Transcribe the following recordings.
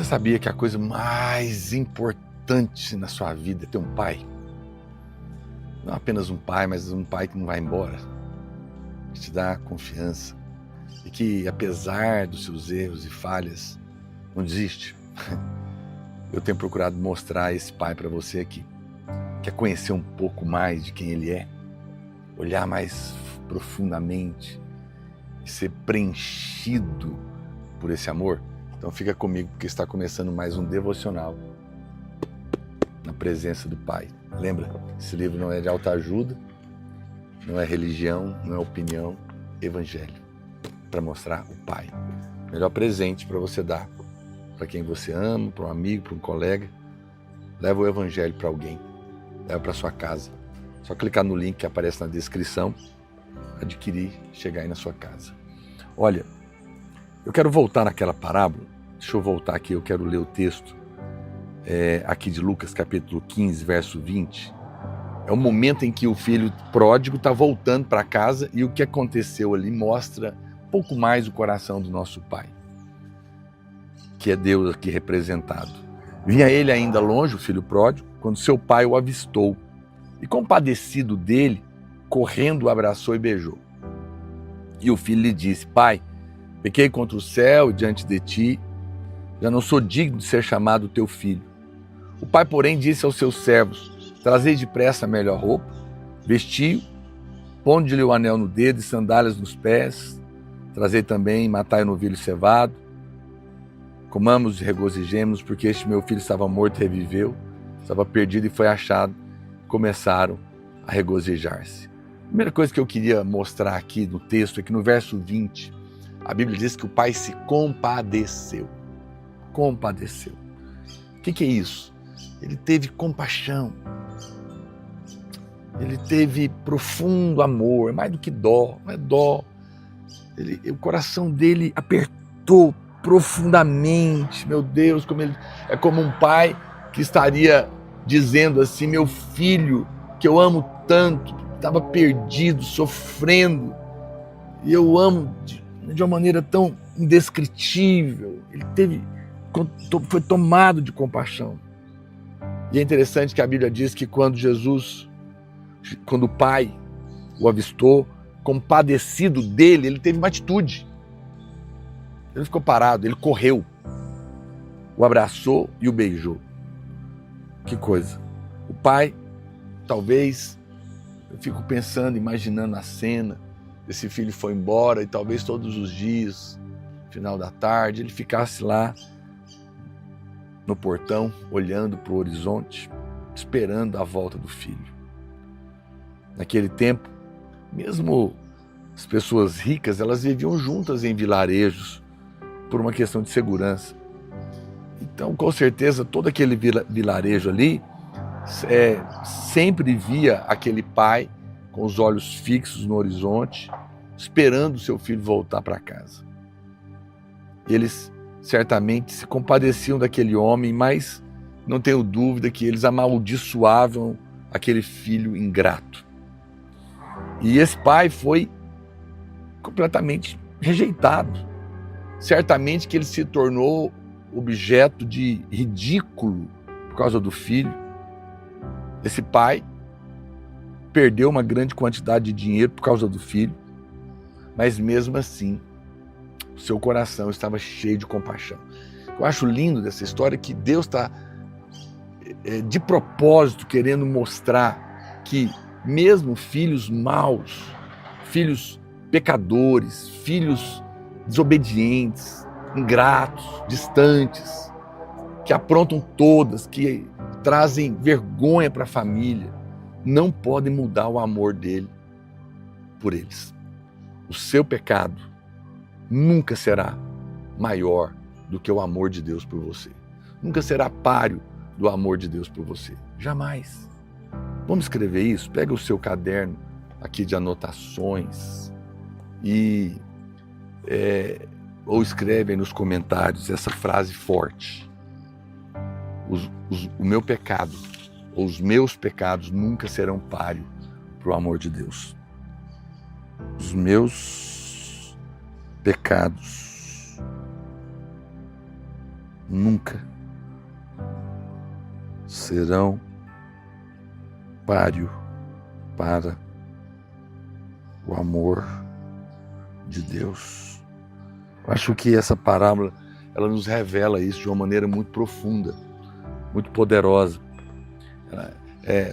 Você sabia que a coisa mais importante na sua vida é ter um pai? Não apenas um pai, mas um pai que não vai embora, que te dá confiança e que, apesar dos seus erros e falhas, não desiste. Eu tenho procurado mostrar esse pai para você aqui. Quer conhecer um pouco mais de quem ele é? Olhar mais profundamente e ser preenchido por esse amor? Então fica comigo, porque está começando mais um devocional na presença do Pai. Lembra? Esse livro não é de autoajuda, não é religião, não é opinião, evangelho. Para mostrar o Pai. Melhor presente para você dar para quem você ama, para um amigo, para um colega. Leva o evangelho para alguém, leva para sua casa. Só clicar no link que aparece na descrição, adquirir, chegar aí na sua casa. Olha, eu quero voltar naquela parábola. Deixa eu voltar aqui, eu quero ler o texto aqui de Lucas, capítulo 15, verso 20. É o momento em que o filho pródigo está voltando para casa e o que aconteceu ali mostra um pouco mais o coração do nosso Pai, que é Deus aqui representado. Vinha ele ainda longe, o filho pródigo, quando seu pai o avistou e, compadecido dele, correndo o abraçou e beijou. E o filho lhe disse: Pai, pequei contra o céu e diante de ti, já não sou digno de ser chamado teu filho. O pai, porém, disse aos seus servos: Trazei depressa a melhor roupa, vestiu, ponde-lhe o anel no dedo e sandálias nos pés, trazei também, matai o novilho cevado, comamos e regozijemos, porque este meu filho estava morto e reviveu, estava perdido e foi achado. Começaram a regozijar-se. A primeira coisa que eu queria mostrar aqui no texto é que no verso 20, a Bíblia diz que o pai se compadeceu. Compadeceu. O que é isso? Ele teve compaixão. Ele teve profundo amor, mais do que dó, não é dó. O coração dele apertou profundamente, meu Deus, é como um pai que estaria dizendo assim: meu filho, que eu amo tanto, estava perdido, sofrendo, e eu amo de uma maneira tão indescritível. Ele foi tomado de compaixão. E é interessante que a Bíblia diz que quando o pai o avistou, compadecido dele, ele teve uma atitude. Ele ficou parado, ele correu, o abraçou e o beijou. Que coisa. O pai, talvez, eu fico pensando, imaginando a cena, esse filho foi embora e talvez todos os dias, final da tarde, ele ficasse lá no portão, olhando para o horizonte, esperando a volta do filho. Naquele tempo, mesmo as pessoas ricas, elas viviam juntas em vilarejos por uma questão de segurança. Então, com certeza, todo aquele vilarejo ali sempre via aquele pai com os olhos fixos no horizonte, esperando o seu filho voltar para casa. Eles certamente se compadeciam daquele homem, mas não tenho dúvida que eles amaldiçoavam aquele filho ingrato. E esse pai foi completamente rejeitado. Certamente que ele se tornou objeto de ridículo por causa do filho. Esse pai perdeu uma grande quantidade de dinheiro por causa do filho, mas mesmo assim, seu coração estava cheio de compaixão. Eu acho lindo dessa história que Deus está de propósito querendo mostrar que mesmo filhos maus, filhos pecadores, filhos desobedientes, ingratos, distantes, que aprontam todas, que trazem vergonha para a família, não podem mudar o amor dele por eles. O seu pecado nunca será maior do que o amor de Deus por você. Nunca será páreo do amor de Deus por você. Jamais. Vamos escrever isso? Pega o seu caderno aqui de anotações ou escreve aí nos comentários essa frase forte. O meu pecado, ou os meus pecados nunca serão páreo para o amor de Deus. Os meus pecados nunca serão páreo para o amor de Deus. Eu acho que essa parábola, ela nos revela isso de uma maneira muito profunda, muito poderosa.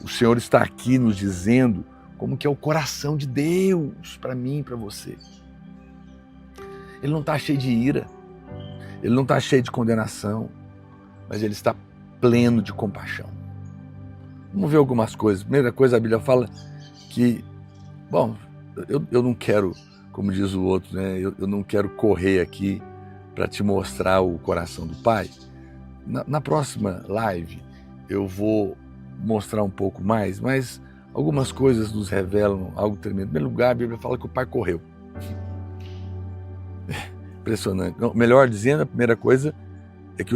O Senhor está aqui nos dizendo como que é o coração de Deus para mim e para você. Ele não está cheio de ira, ele não está cheio de condenação, mas ele está pleno de compaixão. Vamos ver algumas coisas. Primeira coisa, a Bíblia fala que, bom, eu não quero, como diz o outro, né? Eu não quero correr aqui para te mostrar o coração do Pai. Na próxima live eu vou mostrar um pouco mais, mas algumas coisas nos revelam algo tremendo. Em primeiro lugar, a Bíblia fala que o Pai correu. Impressionante. Não, melhor dizendo, a primeira coisa é que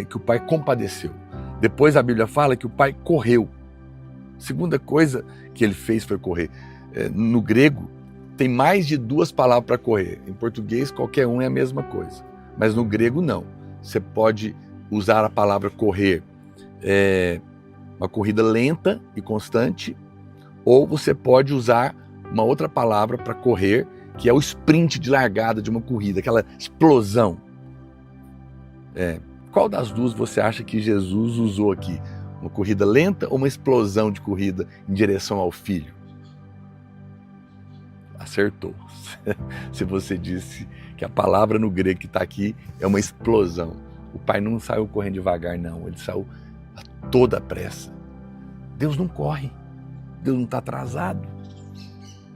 que o Pai compadeceu. Depois a Bíblia fala que o Pai correu. Segunda coisa que ele fez foi correr. No grego tem mais de 2 palavras para correr. Em português qualquer um é a mesma coisa, mas no grego não. Você pode usar a palavra correr, uma corrida lenta e constante, ou você pode usar uma outra palavra para correr, que é o sprint de largada de uma corrida, aquela explosão. Qual das duas você acha que Jesus usou aqui? Uma corrida lenta ou uma explosão de corrida em direção ao Filho? Acertou. Se você disse que a palavra no grego que está aqui é uma explosão. O Pai não saiu correndo devagar, não. Ele saiu a toda pressa. Deus não corre. Deus não está atrasado.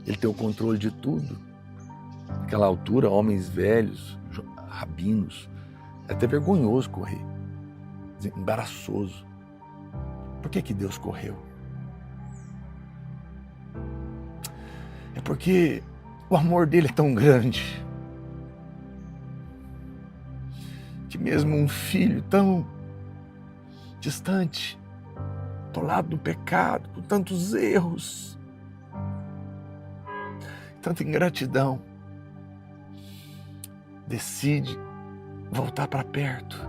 Ele tem o controle de tudo. Naquela altura, homens velhos, rabinos, é até vergonhoso correr. Embaraçoso. Por que Deus correu? É porque o amor dele é tão grande que mesmo um filho tão distante, atolado no pecado, com tantos erros, tanta ingratidão, decide voltar para perto.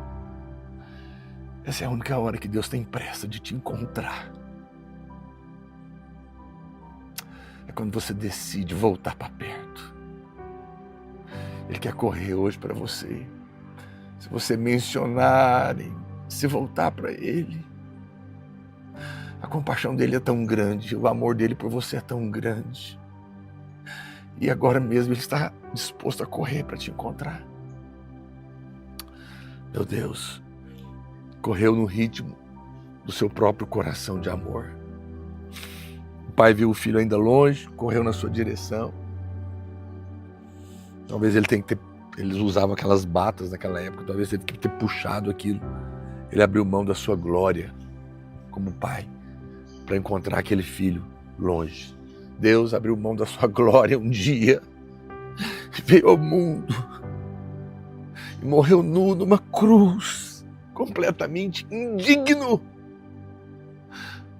Essa é a única hora que Deus tem pressa de te encontrar. É quando você decide voltar para perto. Ele quer correr hoje para você. Se você mencionar, se voltar para Ele, a compaixão dele é tão grande, o amor dele por você é tão grande. E agora mesmo Ele está disposto a correr para te encontrar. Meu Deus, correu no ritmo do seu próprio coração de amor. O Pai viu o Filho ainda longe, correu na sua direção. Talvez eles usavam aquelas batas naquela época, talvez ele tenha que ter puxado aquilo. Ele abriu mão da sua glória como Pai para encontrar aquele filho longe. Deus abriu mão da sua glória um dia, veio ao mundo e morreu nu numa cruz, completamente indigno,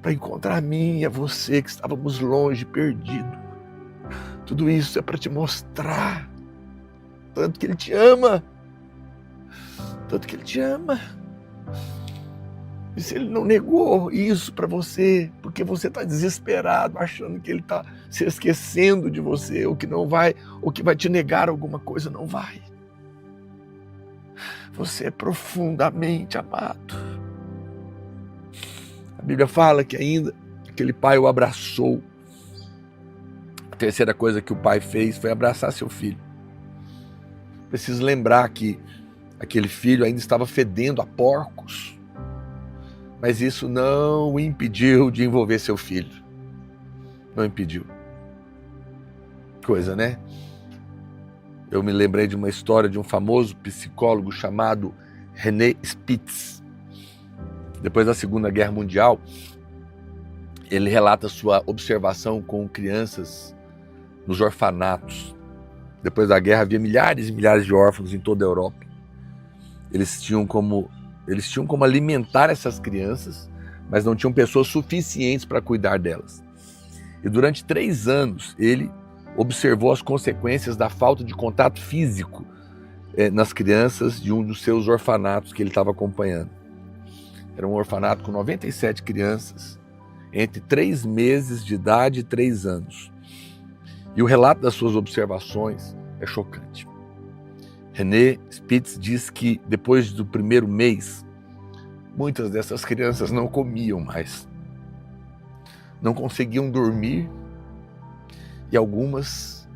para encontrar a mim e a você que estávamos longe, perdidos. Tudo isso é para te mostrar tanto que Ele te ama, tanto que Ele te ama. E se Ele não negou isso para você, porque você está desesperado, achando que Ele está se esquecendo de você, ou que não vai, ou que vai te negar alguma coisa, não vai. Você é profundamente amado. A Bíblia fala que ainda aquele pai o abraçou. A terceira coisa que o pai fez foi abraçar seu filho. Preciso lembrar que aquele filho ainda estava fedendo a porcos, mas isso não o impediu de envolver seu filho. Não impediu. Coisa, né? Eu me lembrei de uma história de um famoso psicólogo chamado René Spitz. Depois da Segunda Guerra Mundial, ele relata sua observação com crianças nos orfanatos. Depois da guerra havia milhares e milhares de órfãos em toda a Europa. Eles tinham como alimentar essas crianças, mas não tinham pessoas suficientes para cuidar delas. E durante 3 anos ele observou as consequências da falta de contato físico nas crianças de um dos seus orfanatos que ele estava acompanhando. Era um orfanato com 97 crianças, entre 3 meses de idade e 3 anos. E o relato das suas observações é chocante. René Spitz diz que depois do primeiro mês, muitas dessas crianças não comiam mais, não conseguiam dormir e algumas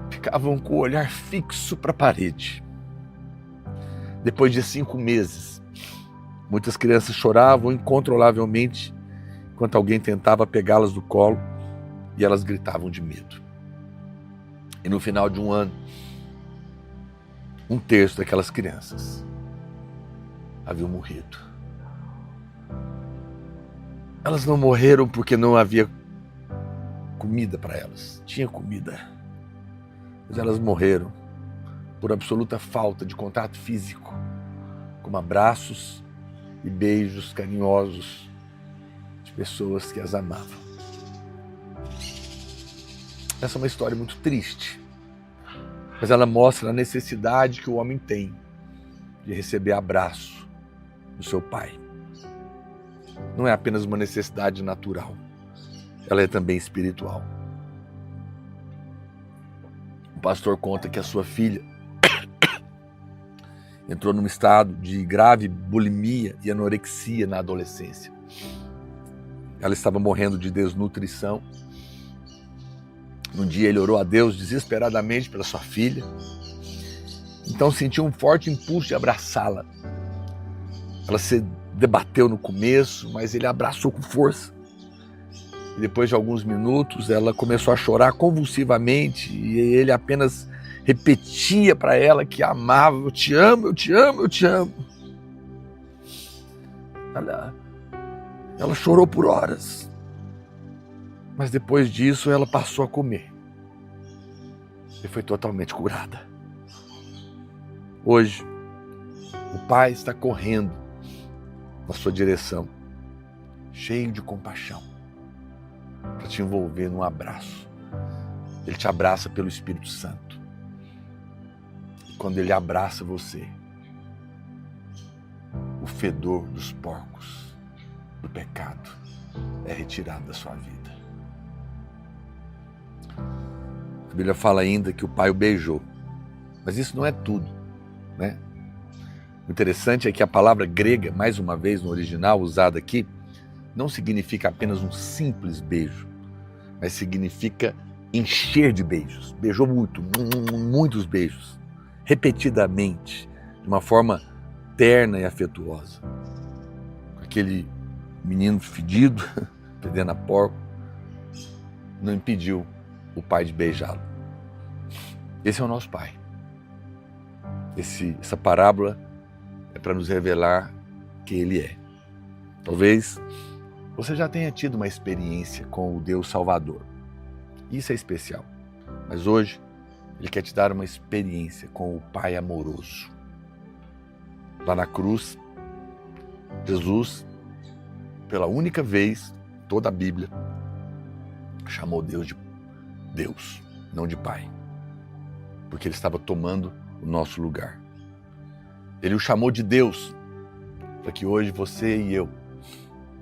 ficavam com o olhar fixo para a parede. Depois de 5 meses, muitas crianças choravam incontrolavelmente enquanto alguém tentava pegá-las do colo e elas gritavam de medo. E no final de um ano, 1/3 daquelas crianças haviam morrido. Elas não morreram porque não havia comida para elas. Tinha comida. Mas elas morreram por absoluta falta de contato físico, como abraços e beijos carinhosos de pessoas que as amavam. Essa é uma história muito triste, mas ela mostra a necessidade que o homem tem de receber abraço do seu pai. Não é apenas uma necessidade natural, ela é também espiritual. O pastor conta que a sua filha entrou num estado de grave bulimia e anorexia na adolescência. Ela estava morrendo de desnutrição. Num dia ele orou a Deus desesperadamente pela sua filha. Então sentiu um forte impulso de abraçá-la. Ela se debateu no começo, mas ele a abraçou com força. E depois de alguns minutos ela começou a chorar convulsivamente e ele apenas repetia para ela que a amava. Eu te amo, eu te amo, eu te amo. Ela chorou por horas. Mas depois disso ela passou a comer. E foi totalmente curada. Hoje, o pai está correndo na sua direção, cheio de compaixão, para te envolver num abraço. Ele te abraça pelo Espírito Santo. E quando ele abraça você, o fedor dos porcos, do pecado, é retirado da sua vida. A Bíblia fala ainda que o pai o beijou, mas isso não é tudo, né? O interessante é que a palavra grega, mais uma vez no original usada aqui, não significa apenas um simples beijo, mas significa encher de beijos. Beijou muitos beijos, repetidamente, de uma forma terna e afetuosa. Aquele menino fedido, fedendo a porco, não impediu o pai de beijá-lo. Esse é o nosso pai. Essa parábola é para nos revelar quem ele é. Talvez você já tenha tido uma experiência com o Deus Salvador. Isso é especial. Mas hoje, ele quer te dar uma experiência com o Pai amoroso. Lá na cruz, Jesus, pela única vez, toda a Bíblia, chamou Deus de Deus, não de Pai. Porque ele estava tomando o nosso lugar. Ele o chamou de Deus, para que hoje você e eu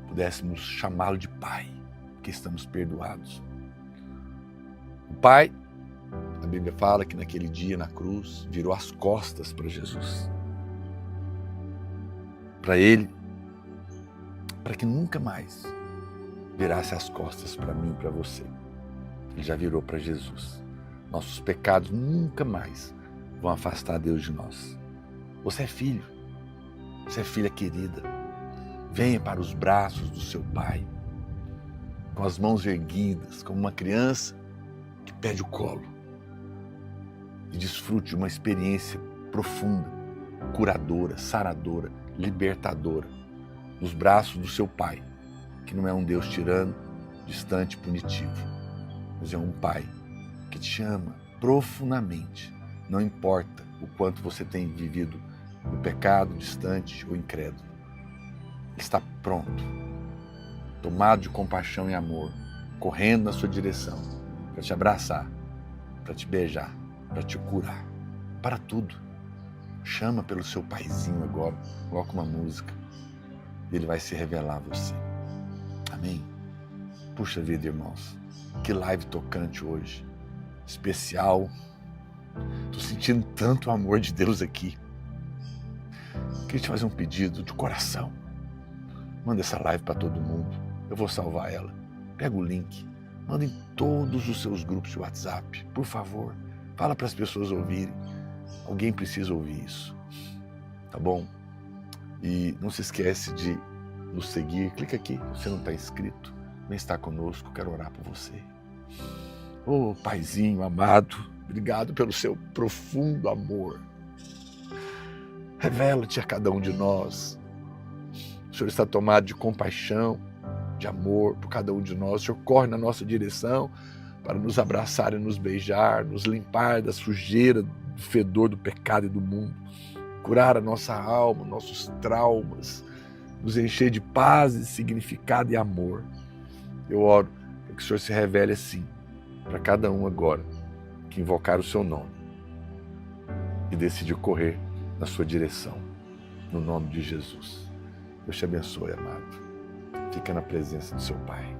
pudéssemos chamá-lo de Pai, porque estamos perdoados. O Pai, a Bíblia fala que naquele dia na cruz, virou as costas para Jesus. Para ele, para que nunca mais virasse as costas para mim e para você. Ele já virou para Jesus. Nossos pecados nunca mais vão afastar Deus de nós. Você é filho, você é filha querida. Venha para os braços do seu Pai, com as mãos erguidas, como uma criança que pede o colo. E desfrute de uma experiência profunda, curadora, saradora, libertadora, nos braços do seu Pai, que não é um Deus tirano, distante, punitivo, mas é um Pai que te ama profundamente. Não importa o quanto você tem vivido no pecado, distante ou incrédulo. Ele está pronto, tomado de compaixão e amor, correndo na sua direção, para te abraçar, para te beijar, para te curar. Para tudo. Chama pelo seu paizinho agora, coloca uma música. Ele vai se revelar a você. Amém? Puxa vida, irmãos. Que live tocante hoje. Especial. Estou sentindo tanto o amor de Deus aqui. Queria te fazer um pedido de coração. Manda essa live para todo mundo. Eu vou salvar ela. Pega o link. Manda em todos os seus grupos de WhatsApp. Por favor. Fala para as pessoas ouvirem. Alguém precisa ouvir isso. Tá bom? E não se esquece de nos seguir. Clica aqui. Se você não está inscrito, vem estar conosco. Quero orar por você. Ô, Paizinho amado, obrigado pelo seu profundo amor. Revela-te a cada um de nós. O Senhor está tomado de compaixão, de amor por cada um de nós. O Senhor corre na nossa direção para nos abraçar e nos beijar, nos limpar da sujeira, do fedor do pecado e do mundo, curar a nossa alma, nossos traumas, nos encher de paz e significado e amor. Eu oro para que o Senhor se revele assim para cada um agora que invocar o seu nome e decidir correr na sua direção, no nome de Jesus. Deus te abençoe, amado. Fica na presença do seu Pai.